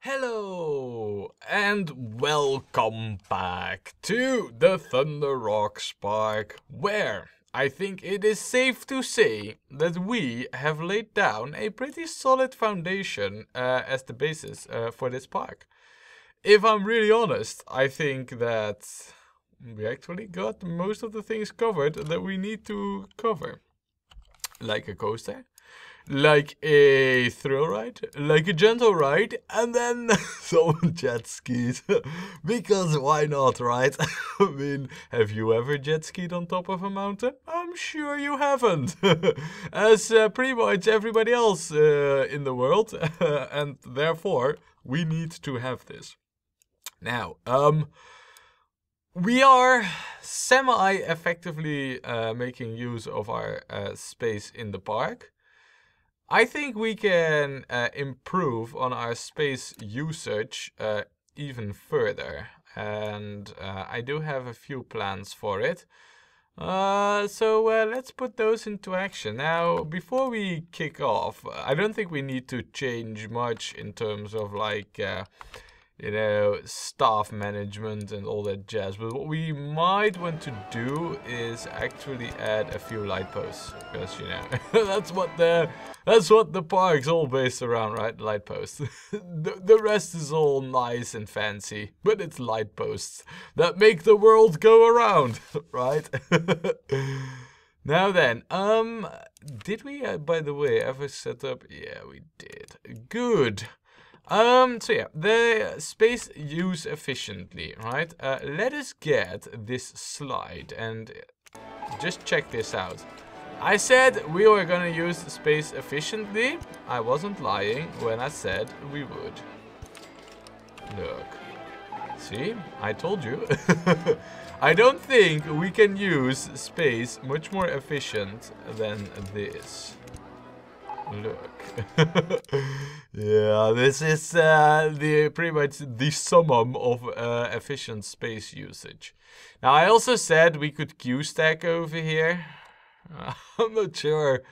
Hello and welcome back to the Thunder Rocks Park, where I think it is safe to say that we have laid down a pretty solid foundation as the basis for this park. If I'm really honest, I think that we actually got most of the things covered that we need to cover. Like a coaster, like a thrill ride, like a gentle ride, and then some jet skis. Because why not, right? I mean, have you ever jet skied on top of a mountain? I'm sure you haven't. As pretty much everybody else in the world. And therefore, we need to have this. Now, we are semi-effectively making use of our space in the park. I think we can improve on our space usage even further, and I do have a few plans for it. So let's put those into action. Now, before we kick off, I don't think we need to change much in terms of like staff management and all that jazz. But what we might want to do is actually add a few light posts, because that's what the park's all based around, right? Light posts. the rest is all nice and fancy, but it's light posts that make the world go around, right? Now then, did we by the way ever set up? Yeah, we did. Good. So yeah, the space use efficiently, right? Let us get this slide and just check this out. I said we were gonna use space efficiently. I wasn't lying when I said we would. Look. See? I told you. I don't think we can use space much more efficient than this. Look. Yeah, this is pretty much the summum of efficient space usage. Now, I also said we could Q-stack over here. I'm not sure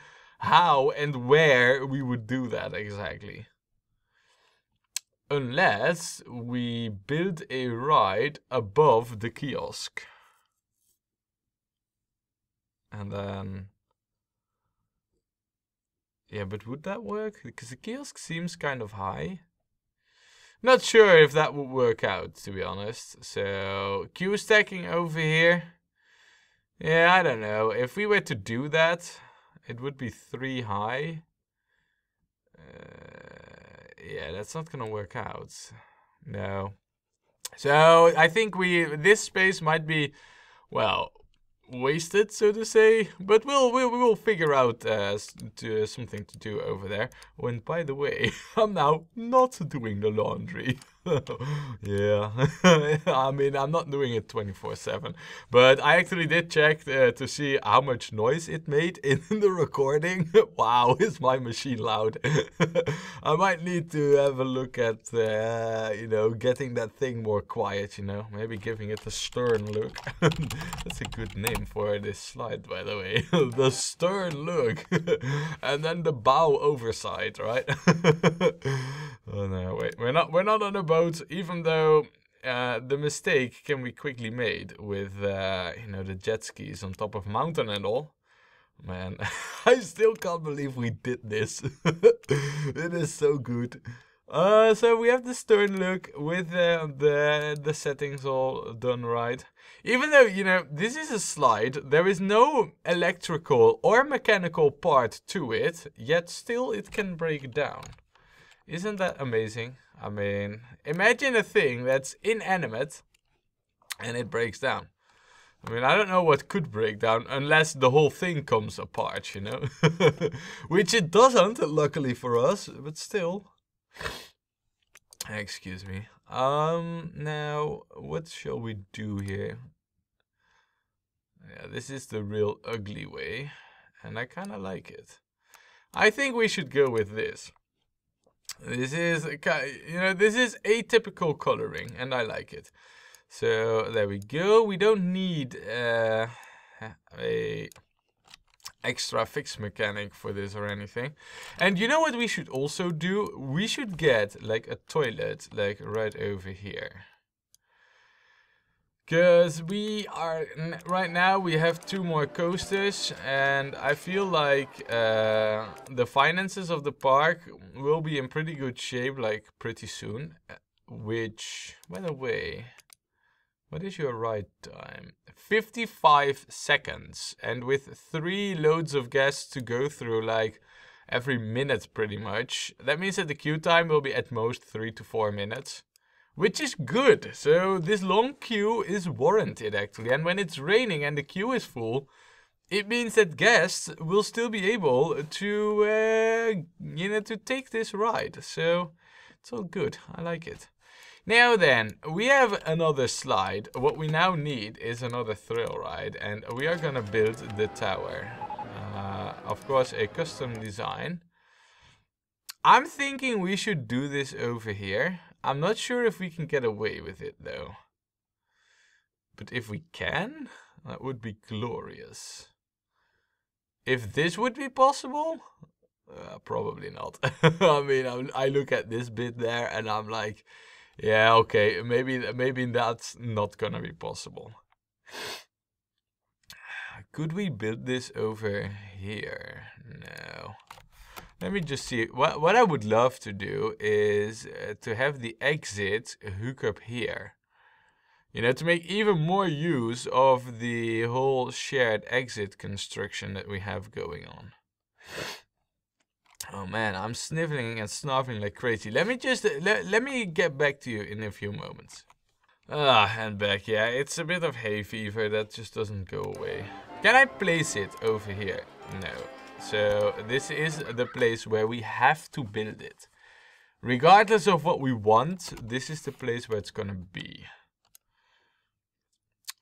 how and where we would do that exactly. Unless we build a ride above the kiosk. And then... yeah, but would that work? Because the kiosk seems kind of high. Not sure if that would work out, to be honest. So, Q stacking over here. Yeah, I don't know. If we were to do that, it would be 3 high. Yeah, that's not gonna work out. No. So, I think this space might be, well, wasted, so to say, but we'll figure out something to do over there. When, by the way, I'm now not doing the laundry. Yeah, I mean, I'm not doing it 24/7, but I actually did check to see how much noise it made in the recording. Wow, is my machine loud? I might need to have a look at, getting that thing more quiet, maybe giving it a stern look. That's a good name for this slide, by the way. The stern look. And then the bow oversight, right? Oh no, wait, we're not on a boat, even though the mistake can be quickly made with the jet skis on top of a mountain and all. Man, I still can't believe we did this. It is so good. So we have the stern look with the settings all done right. Even though, this is a slide, there is no electrical or mechanical part to it, yet still it can break down. Isn't that amazing? I mean, imagine a thing that's inanimate and it breaks down. I mean, I don't know what could break down unless the whole thing comes apart, Which it doesn't, luckily for us, but still. Excuse me. Now, what shall we do here? Yeah, this is the real ugly way, and I kind of like it. I think we should go with this. This is, this is atypical coloring, and I like it. So, there we go. We don't need a extra fixed mechanic for this or anything. And you know what we should also do? We should get like a toilet like right over here. Because we are, right now we have 2 more coasters, and I feel like the finances of the park will be in pretty good shape like pretty soon. Which, by the way, what is your ride time? 55 seconds, and with 3 loads of gas to go through like every minute pretty much. That means that the queue time will be at most 3 to 4 minutes. Which is good, so this long queue is warranted actually, and when it's raining and the queue is full, it means that guests will still be able to, to take this ride, so it's all good, I like it. Now then, we have another slide. What we now need is another thrill ride, and we are gonna build the tower. Of course, a custom design. I'm thinking we should do this over here. I'm not sure if we can get away with it though. But if we can, that would be glorious. If this would be possible, probably not. I mean, I look at this bit there and I'm like, yeah, okay, maybe that's not gonna be possible. Could we build this over here? No. Let me just see. What I would love to do is to have the exit hook up here. You know, to make even more use of the whole shared exit construction that we have going on. Oh man, I'm sniffling and snuffling like crazy. Let me just let me get back to you in a few moments. And back. Yeah, it's a bit of hay fever that just doesn't go away. Can I place it over here? No. So this is the place where we have to build it. Regardless of what we want, this is the place where it's gonna be.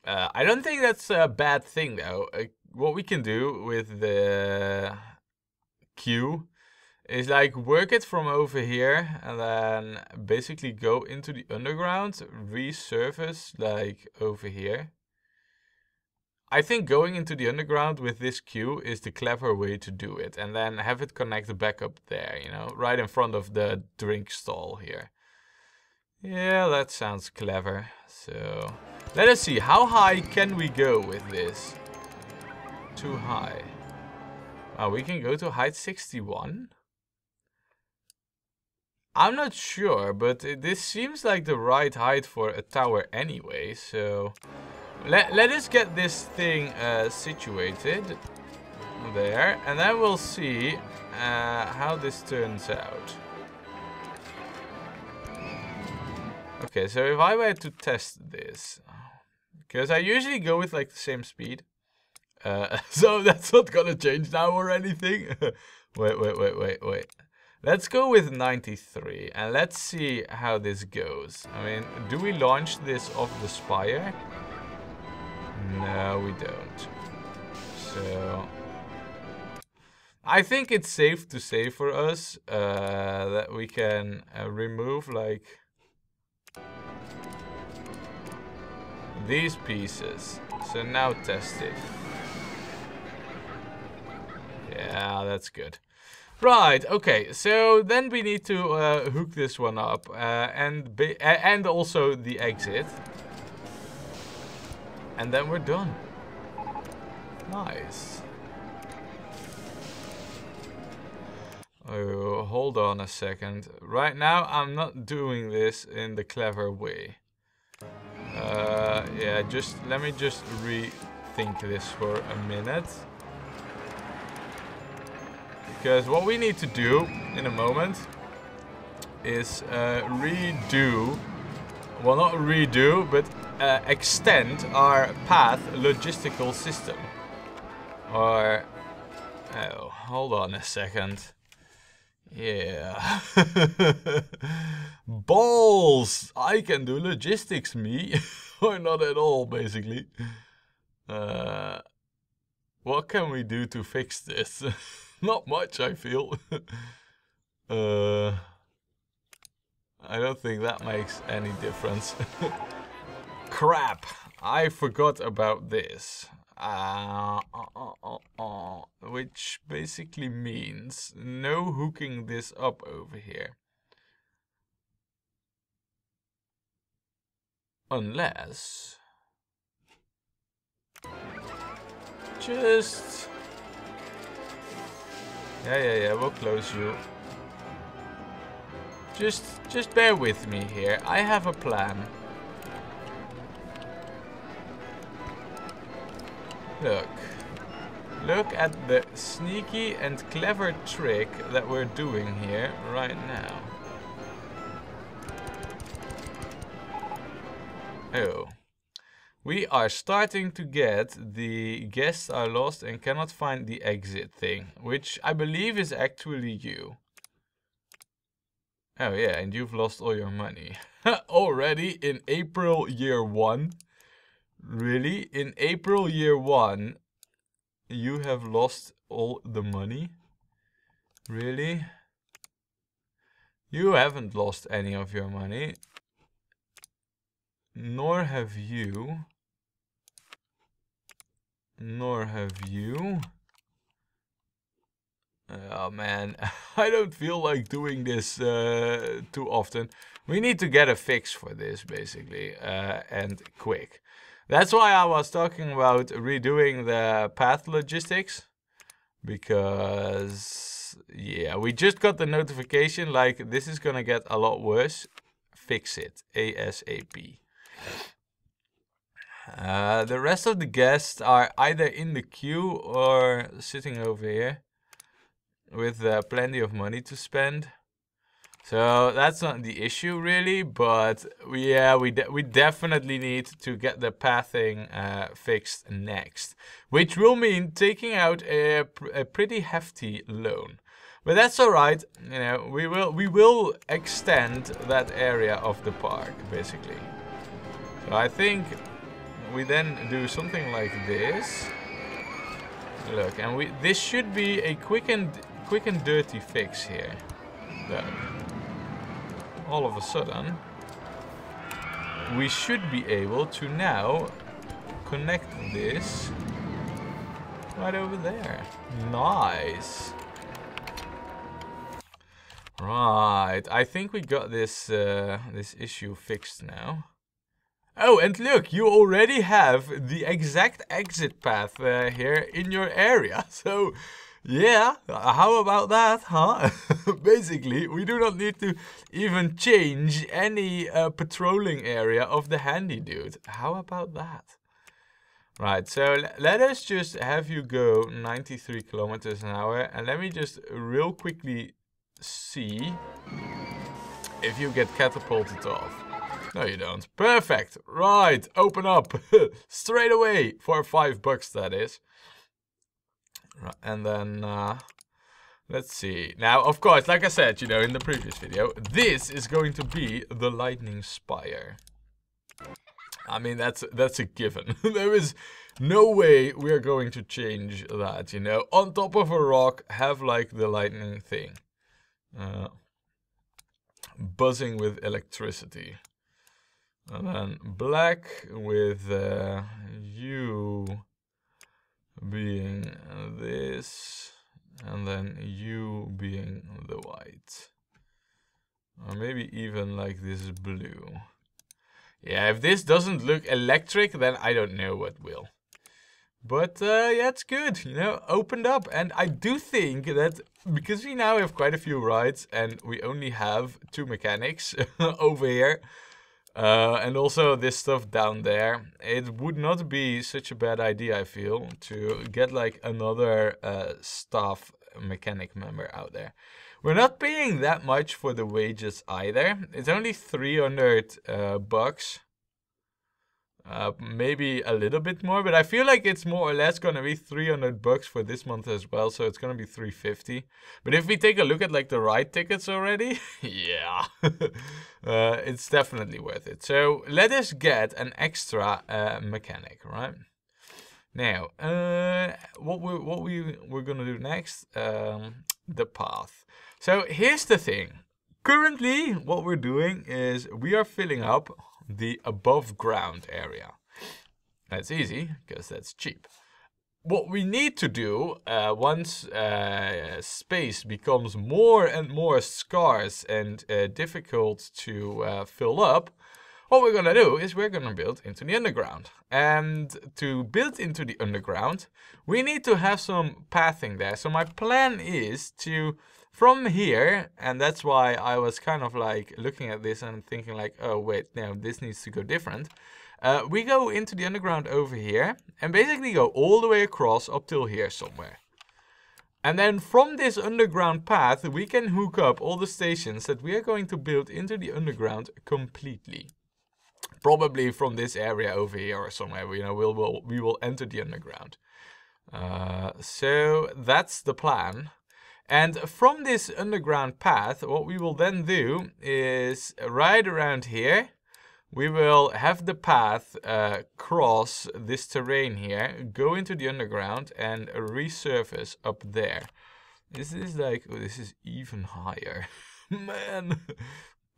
I don't think that's a bad thing though. What we can do with the queue is like work it from over here and then basically go into the underground, resurface like over here. I think going into the underground with this queue is the clever way to do it. And then have it connect back up there, you know, right in front of the drink stall here. Yeah, that sounds clever. So, let us see. How high can we go with this? Too high. We can go to height 61. I'm not sure, but this seems like the right height for a tower anyway, so... Let us get this thing situated there, and then we'll see how this turns out. Okay, so if I were to test this, because I usually go with like the same speed, so that's not gonna change now or anything. Wait. Let's go with 93, and let's see how this goes. I mean, do we launch this off the spire? No, we don't. So, I think it's safe to say for us that we can remove like these pieces. So now test it. Yeah, that's good. Right, okay, so then we need to hook this one up and also the exit. And then we're done. Nice. Oh, hold on a second. Right now, I'm not doing this in the clever way. Yeah, let me just rethink this for a minute. Because what we need to do in a moment is redo, well not redo, but extend our path logistical system. Or, oh, hold on a second. Yeah. Balls! I can do logistics, me. Or not at all, basically. What can we do to fix this? Not much, I feel. I don't think that makes any difference. Crap! I forgot about this. which basically means no hooking this up over here. Unless... Just... Yeah, we'll close you. Just bear with me here. I have a plan. Look at the sneaky and clever trick that we're doing here right now. Oh. We are starting to get the guests are lost and cannot find the exit thing, which I believe is actually you. Oh yeah, and you've lost all your money. Already in April year 1? Really? In April year 1, you have lost all the money? Really? You haven't lost any of your money. Nor have you. Nor have you. Oh man, I don't feel like doing this too often. We need to get a fix for this, basically, and quick. That's why I was talking about redoing the path logistics. Because, yeah, we just got the notification, like, this is gonna get a lot worse. Fix it, ASAP. The rest of the guests are either in the queue or sitting over here with plenty of money to spend. So that's not the issue really, but we definitely need to get the pathing fixed next, which will mean taking out a pretty hefty loan. But that's all right, you know, we will extend that area of the park basically. So I think we then do something like this. Look, and this should be a quick and dirty fix here. Look. All of a sudden, we should be able to now connect this right over there. Nice. Right, I think we got this this issue fixed now. Oh, and look, you already have the exact exit path here in your area. So, yeah, how about that, huh? Basically, we do not need to even change any patrolling area of the handy dude. How about that? Right, so let us just have you go 93 kilometers an hour. And let me just real quickly see if you get catapulted off. No, you don't. Perfect. Right, open up. Straight away for $5, that is. Right, and then, let's see. Now, of course, like I said, you know, in the previous video, this is going to be the lightning spire. I mean, that's a given. There is no way we're going to change that, you know. On top of a rock, have like the lightning thing. Buzzing with electricity. And then black with you being this, and then you being the white. Or maybe even like this blue. Yeah, if this doesn't look electric, then I don't know what will. But yeah, it's good, you know, opened up. And I do think that because we now have quite a few rides and we only have 2 mechanics over here, and also this stuff down there, it would not be such a bad idea, I feel, to get like another staff mechanic member out there. We're not paying that much for the wages either. It's only 300 bucks. Maybe a little bit more, but I feel like it's more or less gonna be 300 bucks for this month as well, so it's gonna be 350. But if we take a look at like the ride tickets already, yeah, it's definitely worth it. So let us get an extra mechanic, right? Now, what we're gonna do next, the path. So here's the thing. Currently, what we're doing is we are filling up the above ground area. That's easy because that's cheap. what we need to do once space becomes more and more scarce and difficult to fill up, what we're gonna do is we're gonna build into the underground. And to build into the underground, we need to have some pathing there. So my plan is to, from here, and that's why I was kind of like looking at this and thinking like, oh wait, no, this needs to go different. We go into the underground over here and basically go all the way across up till here somewhere. And then from this underground path, we can hook up all the stations that we are going to build into the underground completely. Probably from this area over here or somewhere, you know, we will enter the underground. So that's the plan. And from this underground path, what we will then do is right around here, we will have the path cross this terrain here, go into the underground and resurface up there. This is like, oh, this is even higher. Man,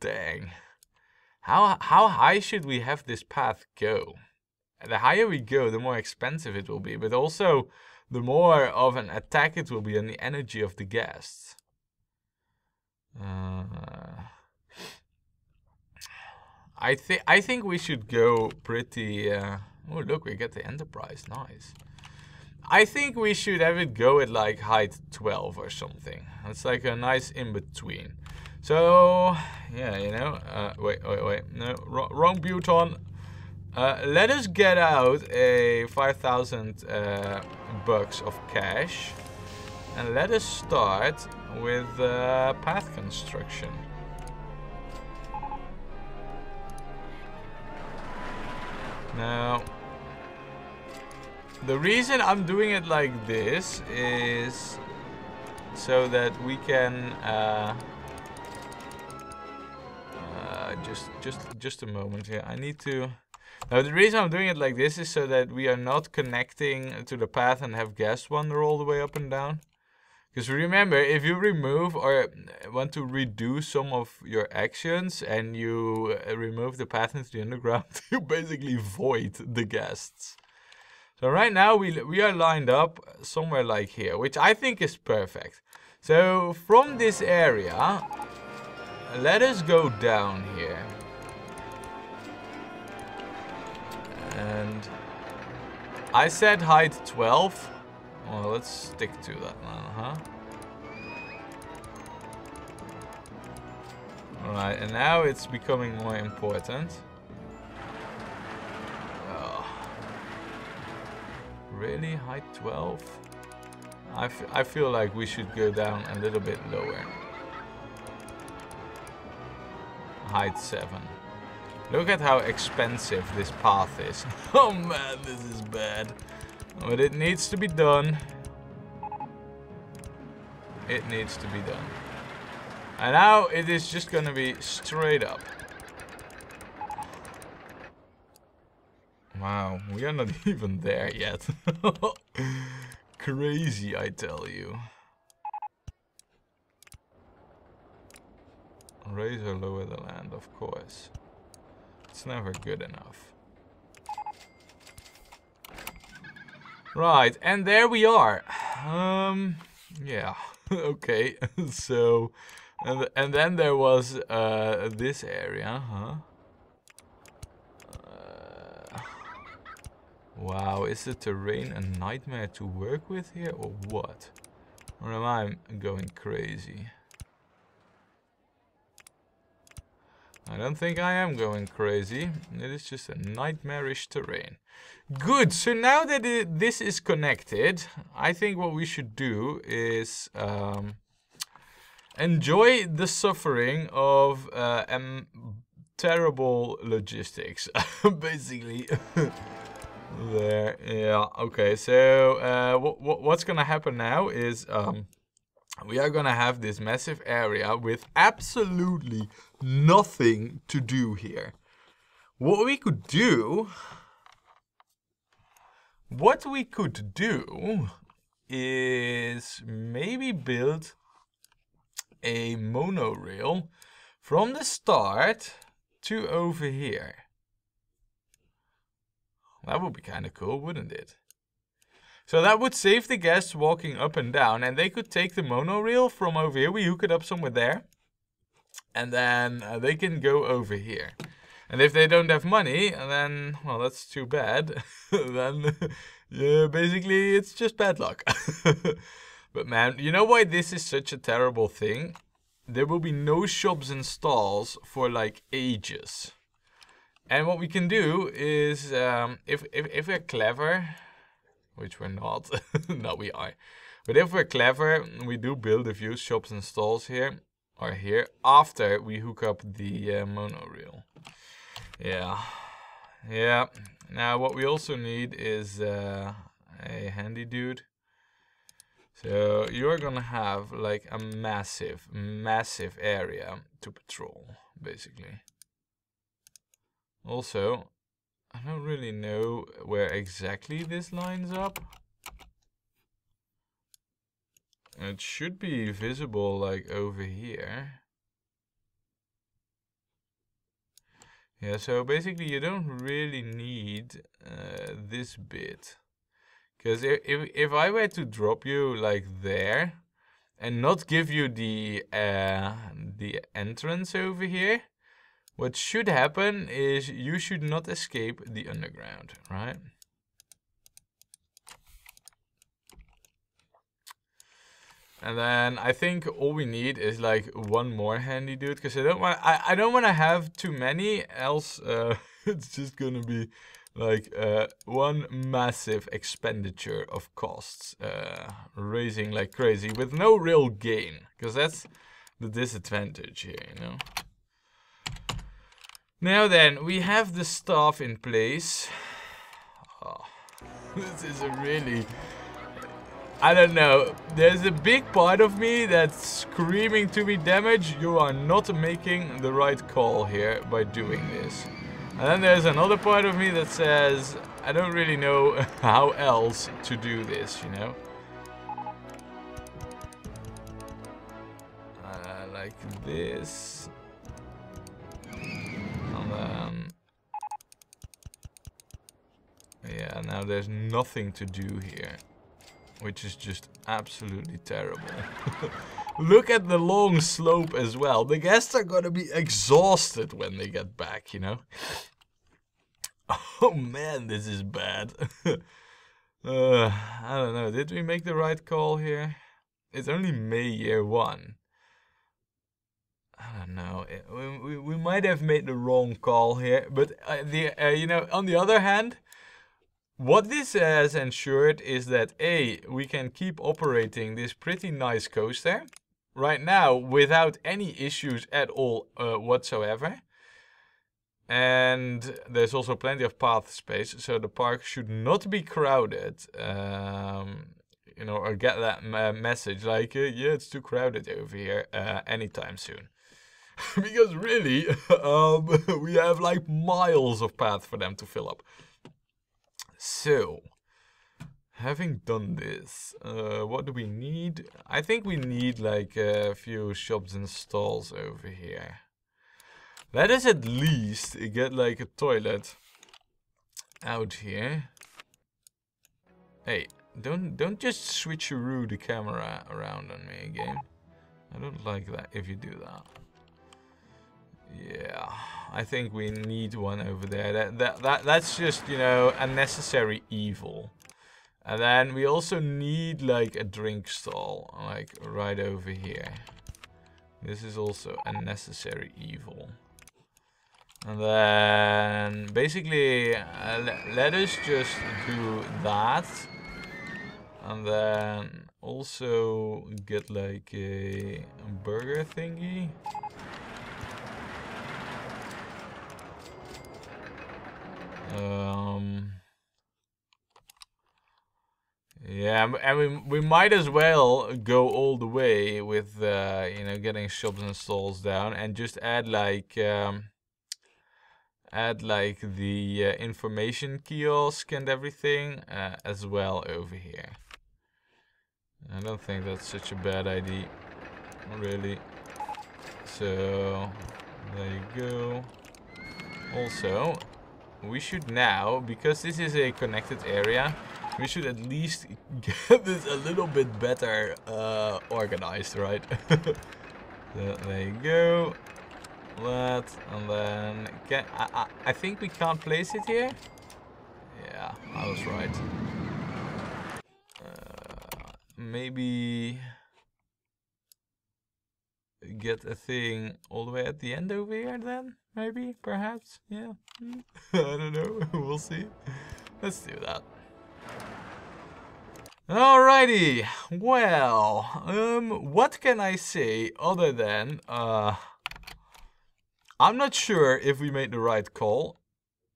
dang. How high should we have this path go? The higher we go, the more expensive it will be, but also the more of an attack it will be on the energy of the guests. I think we should go pretty... oh, look, we get the Enterprise. Nice. I think we should have it go at like height 12 or something. It's like a nice in-between. So, yeah, you know, wait, no, wrong button. Let us get out a 5,000 bucks of cash. And let us start with path construction. Now, the reason I'm doing it like this is so that we can... just a moment here. I need to... Now, the reason I'm doing it like this is so that we are not connecting to the path and have guests wander all the way up and down. Because remember, if you remove or want to redo some of your actions and you remove the path into the underground, you basically void the guests. So right now we are lined up somewhere like here, which I think is perfect. So from this area, let us go down here. And I said height 12. Well, let's stick to that now, huh? Alright, and now it's becoming more important. Oh. Really? Height 12? I feel like we should go down a little bit lower. Height 7. Look at how expensive this path is. Oh man, this is bad. But it needs to be done. It needs to be done. And now it is just gonna be straight up. Wow, we are not even there yet. Crazy, I tell you. Raise or lower the land, of course. It's never good enough. Right, and there we are. Yeah, okay. So, and then there was this area, huh? Wow, is the terrain a nightmare to work with here, or what? Or am I going crazy? I don't think I am going crazy. It is just a nightmarish terrain. Good, so now that this is connected, I think what we should do is enjoy the suffering of terrible logistics, basically. There, yeah, okay, so what's gonna happen now is we are gonna have this massive area with absolutely nothing to do here. What we could do is maybe build a monorail from the start to over here. That would be kind of cool, wouldn't it? So that would save the guests walking up and down, and they could take the monorail from over here. We hook it up somewhere there, and then they can go over here. And if they don't have money, then, well, that's too bad. Then, yeah, basically, it's just bad luck. But man, you know why this is such a terrible thing? There will be no shops and stalls for like ages. And what we can do is, if we're clever, which we're not, no we are. But if we're clever, we do build a few shops and stalls here, or here, after we hook up the monorail. Yeah. Now what we also need is a handy dude. So you're gonna have like a massive area to patrol, basically. Also, I don't really know where exactly this lines up. It should be visible like over here. Yeah, so basically you don't really need this bit. Because if I were to drop you like there and not give you the entrance over here, what should happen is you should not escape the underground, right? And then I think all we need is like one more handy dude, because I don't want to have too many, else it's just gonna be like one massive expenditure of costs, raising like crazy with no real gain, because that's the disadvantage here, you know. Now then, we have the staff in place. Oh, this is a really, I don't know. There's a big part of me that's screaming to me, damage, you are not making the right call here by doing this. And then there's another part of me that says, I don't really know how else to do this, you know? Like this. And then... yeah, now there's nothing to do here. Which is just absolutely terrible. Look at the long slope as well. The guests are gonna be exhausted when they get back, you know? Oh man, this is bad. I don't know. Did we make the right call here? It's only May year 1. I don't know. We might have made the wrong call here. But, you know, on the other hand, what this has ensured is that A, we can keep operating this pretty nice coaster right now without any issues at all whatsoever. And there's also plenty of path space, so the park should not be crowded, you know, or get that message like, yeah, it's too crowded over here anytime soon. Because really, we have like miles of path for them to fill up. So, having done this, what do we need? I think we need like a few shops and stalls over here. Let us at least get like a toilet out here. Hey, don't just switcheroo the camera around on me again. I don't like that if you do that. Yeah, I think we need one over there. That's just, you know, a necessary evil. And then we also need like a drink stall, like right over here. This is also a necessary evil. And then basically let us just do that. And then also get like a burger thingy. Yeah, and we might as well go all the way with you know, getting shops and stalls down, and just add like the information kiosk and everything as well over here. I don't think that's such a bad idea, really. So there you go. Also, we should now, because this is a connected area, We should at least get this a little bit better organized, right? So there you go. That, and then I think we can't place it here. Yeah, I was right. Maybe get a thing all the way at the end over here then? Maybe, perhaps, yeah. I don't know, we'll see. Let's do that. Alrighty, well, what can I say other than, I'm not sure if we made the right call.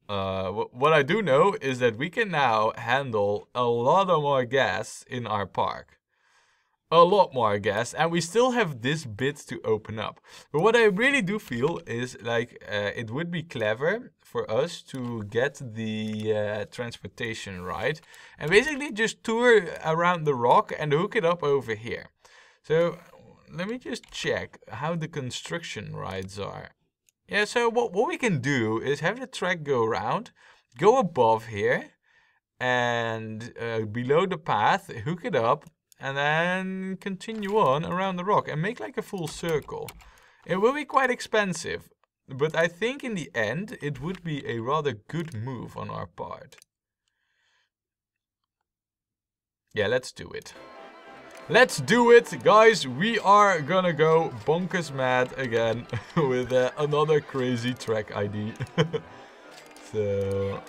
What I do know is that we can now handle a lot of more gas in our park. A lot more gas, and we still have this bit to open up. But what I really do feel is like it would be clever for us to get the transportation right and basically just tour around the rock and hook it up over here. So let me just check how the construction rides are. Yeah, so what we can do is have the track go around, go above here, and below the path, hook it up, and then continue on around the rock and make like a full circle. It will be quite expensive, but I think in the end it would be a rather good move on our part. Yeah, let's do it. Let's do it, guys. We are gonna go bonkers mad again with another crazy track ID. So,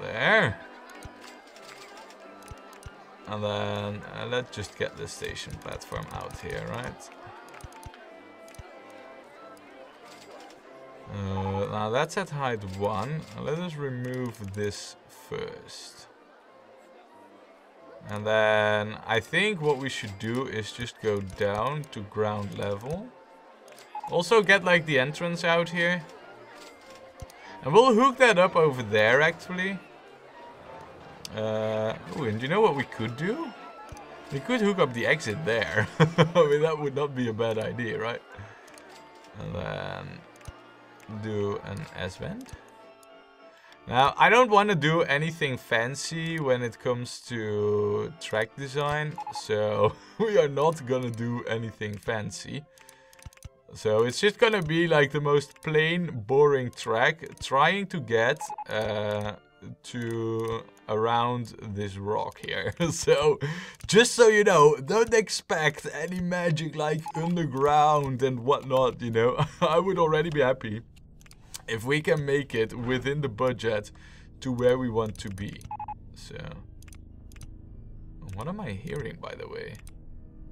there. And then let's just get the station platform out here, right? Now that's at height 1. Let us remove this first. And then I think what we should do is just go down to ground level. Also get like the entrance out here. And we'll hook that up over there actually. Ooh, and you know what we could do? We could hook up the exit there. I mean, that would not be a bad idea, right? And then do an S-bend. Now, I don't want to do anything fancy when it comes to track design, so we are not gonna do anything fancy. So it's just gonna be like the most plain, boring track, trying to get to around this rock here. So just so you know, don't expect any magic like underground and whatnot, you know. I would already be happy if we can make it within the budget to where we want to be. So what am I hearing, by the way?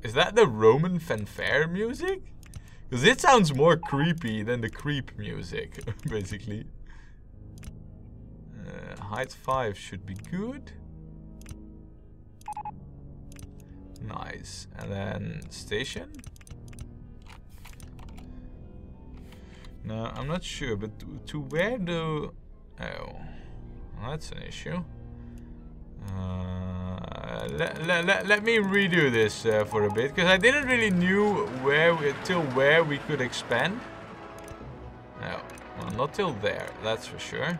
Is that the Roman fanfare music? Because it sounds more creepy than the creep music, basically. Height 5 should be good. Nice. And then station? No, I'm not sure, but to where do... Oh, that's an issue. Let me redo this for a bit, because I didn't really knew till where we could expand. No, well, not till there, that's for sure.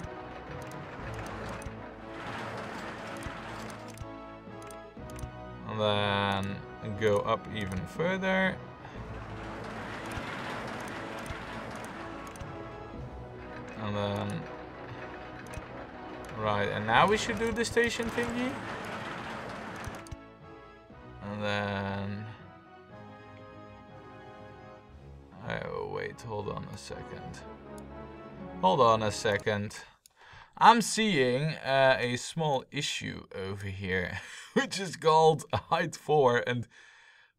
And then go up even further. And then... Right, and now we should do the station thingy. And then... Oh, wait, hold on a second. Hold on a second. I'm seeing a small issue over here, which is called height 4, and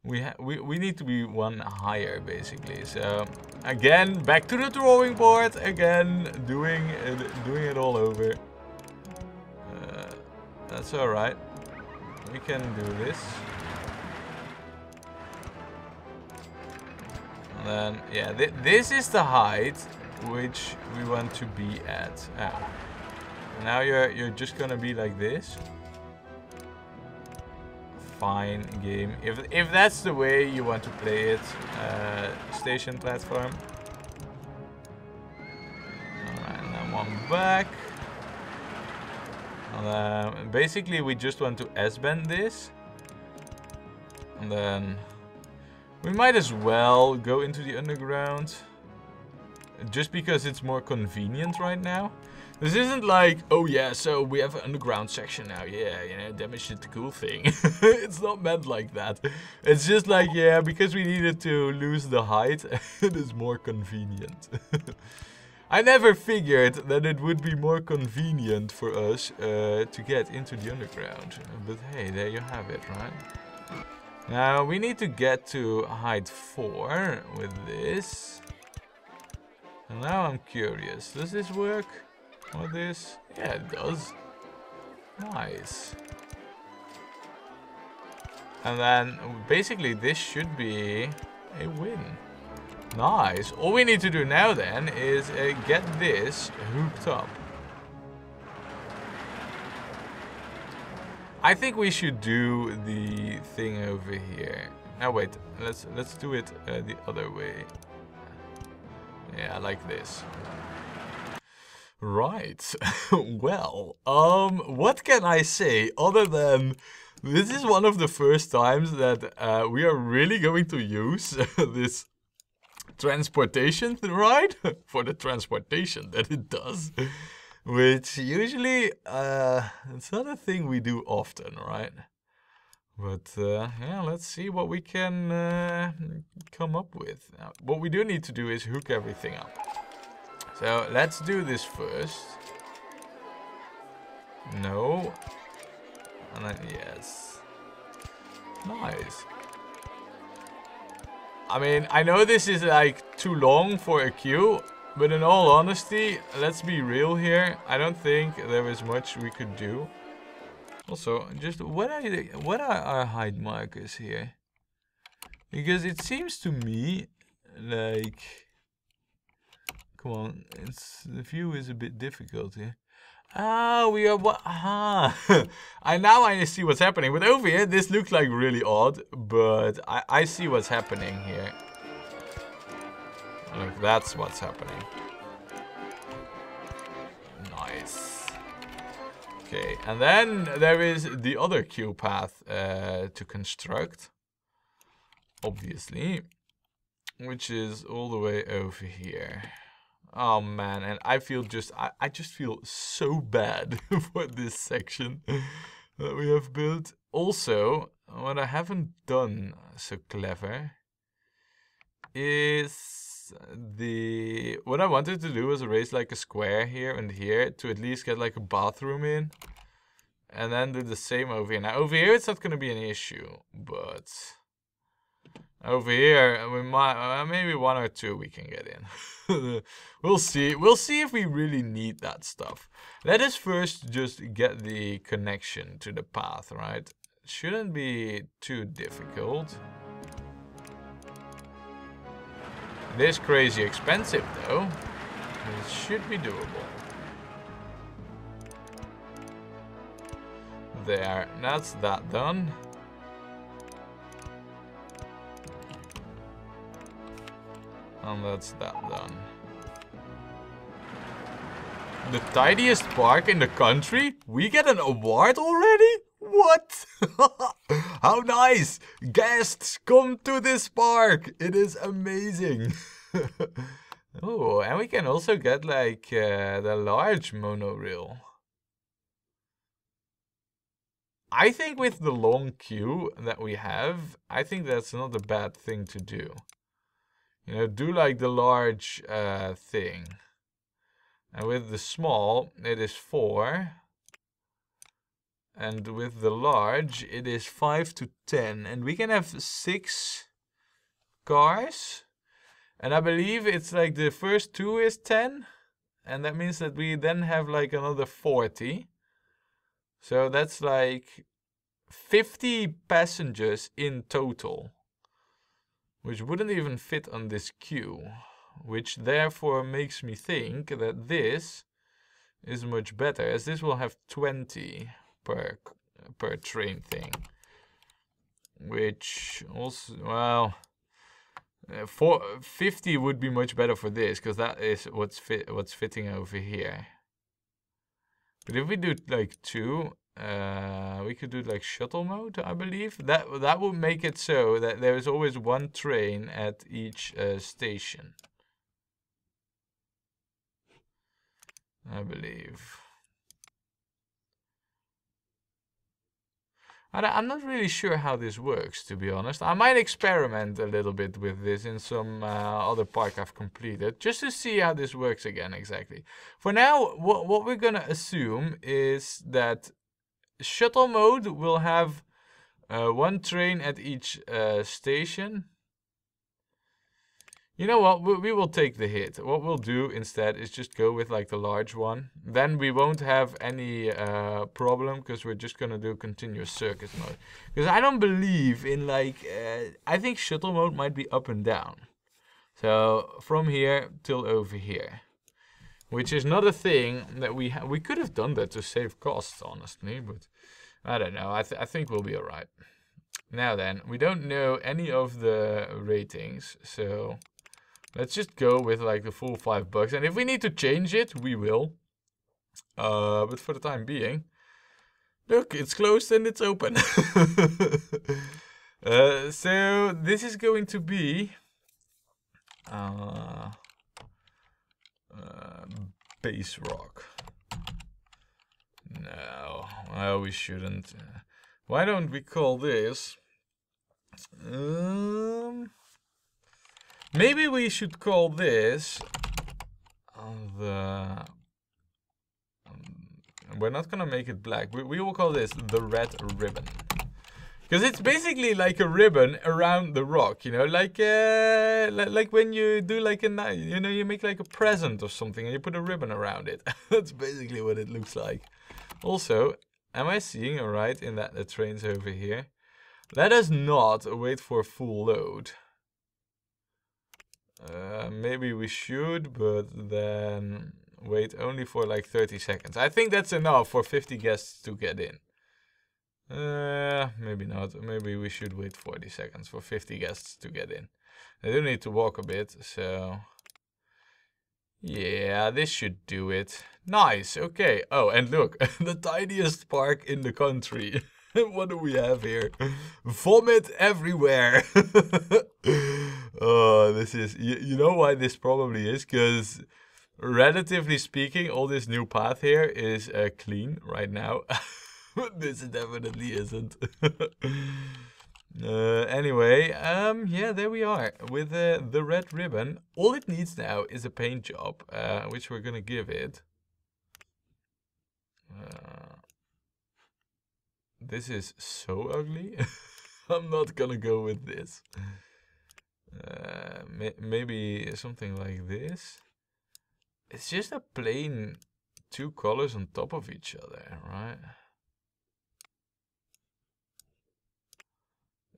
we need to be one higher, basically. So again, back to the drawing board again, doing it all over. That's all right. We can do this. And then yeah, this is the height which we want to be at. Oh. Now you're just gonna be like this. Fine game. If that's the way you want to play it, station platform. Alright, and then one back. Basically, we just want to S-bend this. And then we might as well go into the underground. Just because it's more convenient right now. This isn't like, oh yeah, so we have an underground section now. Yeah, you know, damage is the cool thing. It's not meant like that. It's just like, yeah, because we needed to lose the height, it is more convenient. I never figured that it would be more convenient for us to get into the underground. But hey, there you have it, right? Now, we need to get to height 4 with this. And now I'm curious, does this work? Or this? Yeah, it does. Nice. And then, basically, this should be a win. Nice. All we need to do now then is get this hooked up. I think we should do the thing over here. Now wait, let's do it the other way. Yeah, like this. Right. Well, what can I say other than this is one of the first times that we are really going to use this transportation ride for the transportation that it does, which usually it's not a thing we do often, right? But yeah, let's see what we can come up with. Now, what we do need to do is hook everything up. So let's do this first. No. And then yes. Nice. I mean, I know this is like too long for a queue, but in all honesty, let's be real here. I don't think there is much we could do. Also, just what are our height markers here? Because it seems to me like, come on, the view is a bit difficult here. Ah, we are what? Ah, I see what's happening. But over here, this looks like really odd. But I see what's happening here. Like that's what's happening. Nice. Okay, and then there is the other queue path to construct, obviously, which is all the way over here. Oh man, and I feel I just feel so bad for this section that we have built. Also, what I haven't done so clever is what I wanted to do was erase like a square here and here to at least get like a bathroom in. And then do the same over here. Now over here it's not going to be an issue, but over here we might maybe 1 or 2 we can get in. We'll see. We'll see if we really need that stuff. Let us first just get the connection to the path, right? It shouldn't be too difficult. It is crazy expensive though. It should be doable. There, that's that done. And that's that done. The tidiest park in the country? We get an award already? What? How nice! Guests, come to this park! It is amazing! Oh, and we can also get like the large monorail. I think with the long queue that we have, I think that's not a bad thing to do. You know, do like the large thing. And with the small, it is 4. And with the large, it is 5 to 10. And we can have 6 cars. And I believe it's like the first 2 is 10. And that means that we then have like another 40. So that's like 50 passengers in total. Which wouldn't even fit on this queue. Which therefore makes me think that this is much better. As this will have 20 per train thing. Which also, well, 50 would be much better for this. Because that is what's fitting over here. But if we do like 2, we could do like shuttle mode, I believe. That would make it so that there is always one train at each station, I believe. I'm not really sure how this works, to be honest. I might experiment a little bit with this in some other park I've completed, just to see how this works again exactly. For now, what we're gonna assume is that shuttle mode will have one train at each station. You know what, we will take the hit. What we'll do instead is just go with like the large one. Then we won't have any problem, because we're just gonna do continuous circuit mode. Because I don't believe in like, I think shuttle mode might be up and down. So from here till over here. Which is not a thing that we could have done that to save costs, honestly, but I don't know. I think we'll be alright. Now then, we don't know any of the ratings, so let's just go with like the full $5. And if we need to change it, we will. But for the time being, look, it's closed and it's open. So this is going to be base rock. No, well, we shouldn't. Why don't we call this? Maybe we should call this the. We're not gonna make it black. We will call this the red ribbon, because it's basically like a ribbon around the rock. You know, like when you do like a, you know, you make like a present or something and you put a ribbon around it. That's basically what it looks like. Also, am I seeing alright in that the train's over here? Let us not wait for full load. Maybe we should, but then wait only for like 30 seconds. I think that's enough for 50 guests to get in. Maybe not. Maybe we should wait 40 seconds for 50 guests to get in. They do need to walk a bit, so... yeah, this should do it. Nice, okay. Oh, and look, the tiniest park in the country. What do we have here? Vomit everywhere. Oh, this is... You know why this probably is? Because, relatively speaking, all this new path here is clean right now. This definitely isn't. Anyway, yeah, there we are with the red ribbon. All it needs now is a paint job, which we're gonna give it. This is so ugly. I'm not gonna go with this. Maybe something like this. It's just a plain 2 colors on top of each other, right?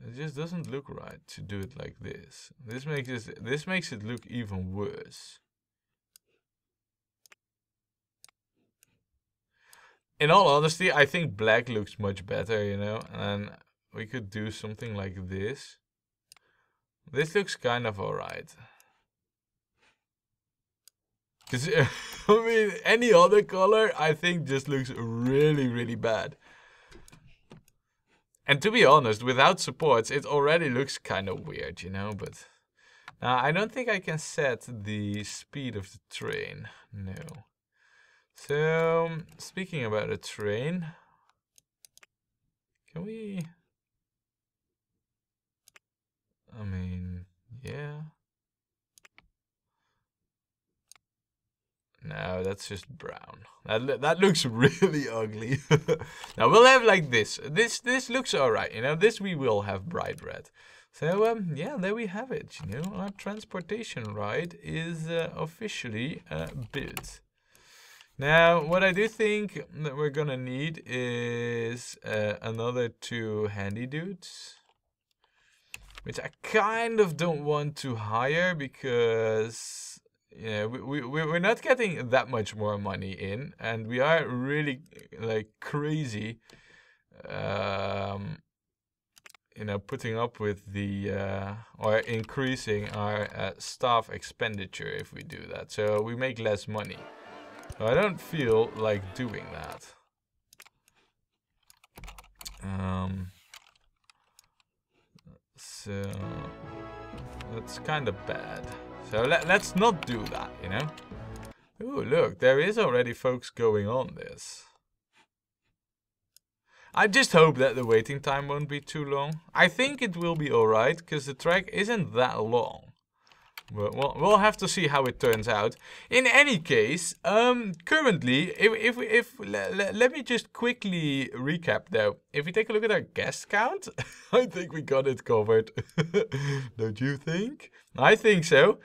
It just doesn't look right to do it like this. This makes it look even worse. In all honesty, I think black looks much better, you know, and we could do something like this. This looks kind of alright. Because, I mean, any other color, I think just looks really, really bad. And to be honest, without supports, it already looks kind of weird, you know, but... I don't think I can set the speed of the train, no. So, speaking about a train, can we... I mean, yeah. No, that's just brown. That looks really ugly. Now we'll have like this. This looks alright, you know. This we will have bright red. So yeah, there we have it. You know, our transportation ride is officially built. Now, what I do think that we're gonna need is another 2 handy dudes, which I kind of don't want to hire because. Yeah, we're not getting that much more money in, and we are really like crazy, you know, putting up with the or increasing our staff expenditure if we do that. So we make less money. So I don't feel like doing that. So that's kind of bad. So let's not do that, you know? Ooh, look, there is already folks going on this. I just hope that the waiting time won't be too long. I think it will be alright, because the track isn't that long. But we'll have to see how it turns out. In any case, currently, let me just quickly recap though. If we take a look at our guest count, I think we got it covered. Don't you think? I think so.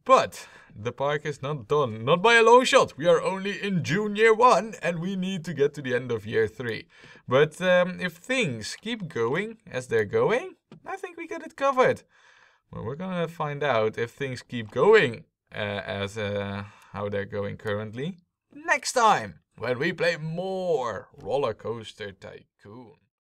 But the park is not done. Not by a long shot. We are only in June year 1 and we need to get to the end of year 3. But if things keep going as they're going, I think we got it covered. Well, we're gonna find out if things keep going as how they're going currently next time when we play more Rollercoaster Tycoon.